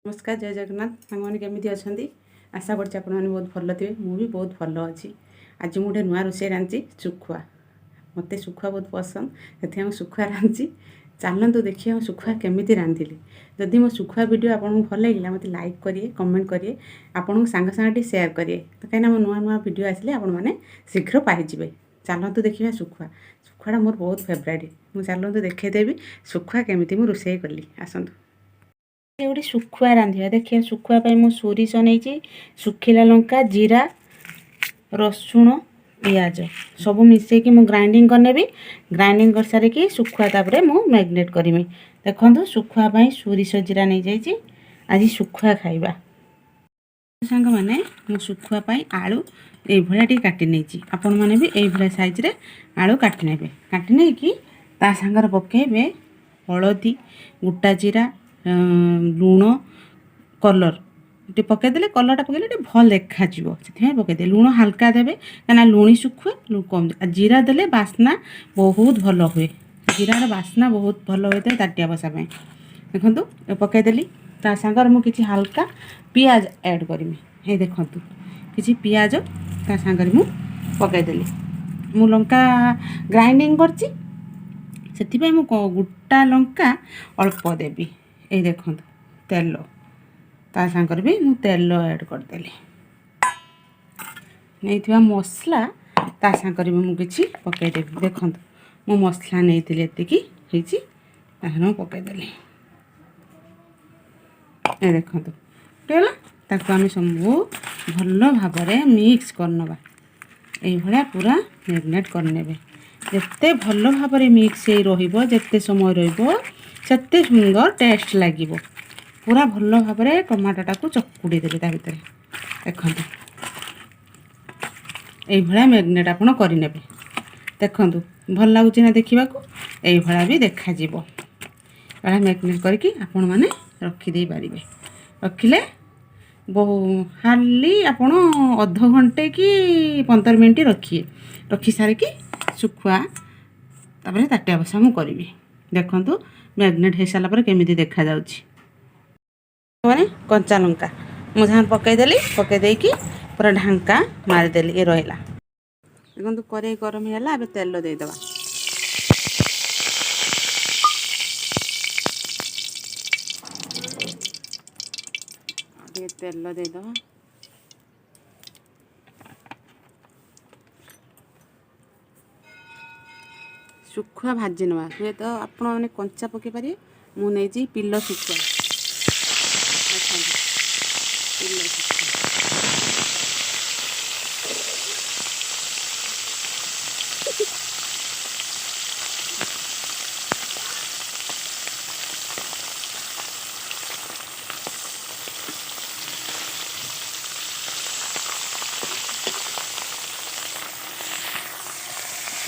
नमस्कार जय जगन्नाथ सांग केमी अच्छा आशा करছি ଆପଣମାନେ ବହୁତ ଭଲ ଥିବେ ମୁଁ ବି ବହୁତ ଭଲ ଅଛି। ଆଜି ମୁଁ ଗୋଟେ ନୂଆ ରୋଷେଇ ରାନ୍ଧି ଶୁଖୁଆ ମୋତେ ଶୁଖୁଆ ବହୁତ ପସନ୍ଦ ସେଥିପାଇଁ ମୁଁ ଶୁଖୁଆ ରାନ୍ଧି ଚାଲନ୍ତୁ ଦେଖିବା ମୁଁ ଶୁଖୁଆ କେମିତି ରାନ୍ଧିଲି। ଯଦି ମୋ ଶୁଖୁଆ ଭିଡ଼ିଓ ଆପଣଙ୍କୁ ଭଲ ଲାଗିଲା ମୋତେ ଲାଇକ୍ କରିବେ କମେଣ୍ଟ କରିବେ ଆପଣଙ୍କ ସାଙ୍ଗସାଙ୍ଗଠି ସେୟାର କରିବେ ତ କାହିଁକିନା ମୋ ନୂଆ ନୂଆ ଭିଡ଼ିଓ ଆସିଲେ ଆପଣମାନେ ଶୀଘ୍ର ପାଇଯିବେ। ଚାଲନ୍ତୁ ଦେଖିବା ଶୁଖୁଆଟା ମୋର ବହୁତ ଫେଭରାଇଟ୍। ମୁଁ ଚାଲନ୍ତୁ ଦେଖେଇଦେବି ଶୁଖୁଆ କେମିତି ମୁଁ ରୋଷେଇ କଲି ଆସନ୍ତୁ। गोटे शुखुआ रांधिया देखिए शुखुआ मु सोरिष नहीं सुखिला लंका जीरा रसुण पियाज सब मिसेक मु ग्राइंडिंग करनेबी ग्राइंडिंग कर सारिकी शुखुआ तापर मु मैरिनेट करमी। देखो शुखुआ सोरिष जीरा नहीं जाइए आज शुखुआ खाइबा सांग मैंने मु शुखुआ आलू ये काटी नहीं आपण मैंने भी ये साइज रे आलू काटी ने काटी नहीं कि ता सांगर पकेबे हलदी गोटा जीरा लुण कलर ये पकईदे कलरटा पकड़े भल देखा से पकईदे लुण हाल्का देवे कहीं लुणी शुखुए कम जीरा देले बास्ना बहुत भल हुए जीरार बास्ना बहुत भल होता है ताटिया बसा देखु पकईदेली ता सांगर मुझे हाल्का पियाज ऐड करमी ये देखु किसी पियाज ता सांगर मु पकईदेली मु लंका ग्राइंडिंग करती मु गोटा लंका अल्प देवी ये देखो तेल ता सांगर भी मु तेल ऐड करदेली नहीं मसला ता सांगर भी मुझे पकईदेवी देखो मु मसला नहीं एति पकईदेली ये देखो ताको आम सब भल भाव मिक्स करनवा ये पूरा मैरिनेट करने जिते भल भाव मिक्स रते समय रते सुंदर टेस्ट लगे पूरा भल भाव टमाटोटा को चकुड़ी देवे ता भर देखो ये मैरिनेट आप करने देखु भल लगुच ना देखा ये भी देखा मैरिनेट करके आपण मैंने रखिदे पारे रखिले बहु हाली आपण अध घंटे कि 15 मिनट रखिए रखी सारिकी शुखुआ तापर ताटिया बसा मु करी देखु मैरिनेट हो सारा पर केमी देखा मैंने कंचा लंका मुझे पकईदेली पकईदे पूरा ढांका मारिदेली ये रहा देखो कड़े गरम है तेल देदेवा तेल देदेवा शुखुआ भाजी नवा हुए तो आपण मैंने कंचा पकई पारे मुझे पिल शुखुआ पिल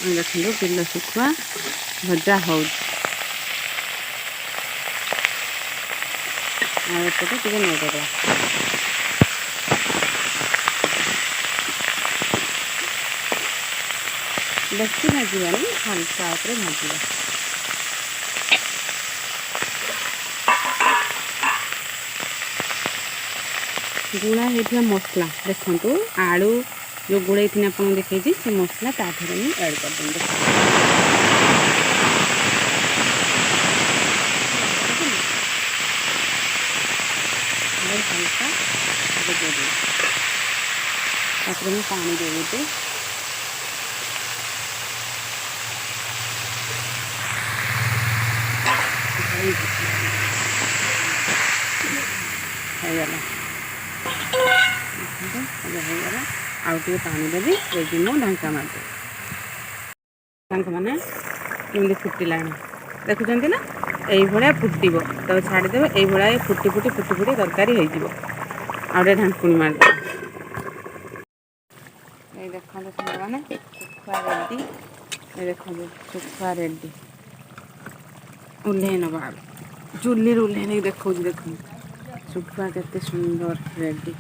देखो पिल शुखुआ भजा हो नईदेवा बेसी भाजवानी हल्का भाजवा गुड़ा होता मसला देखो आलू जो गुड़े थी आप देखी से मसला ताधर ही ऐड कर देंगे हल्का मैं पानी दे देते आउटे पानी देवी ये मु ढांका मारदे मैंने कमी फुटला देखुं ना ये फुटब तो छाड़देवे ये फुटी फुटी फुटी फुटी तरकारी आउटे ढांकुणी मारदे ये देखो मैंने शुखुआ रेडी ये देखो शुखुआ रेडी उल्हे नवा चुली उल्हे नहीं देखो शुखुआ केते सुंदर रेडी।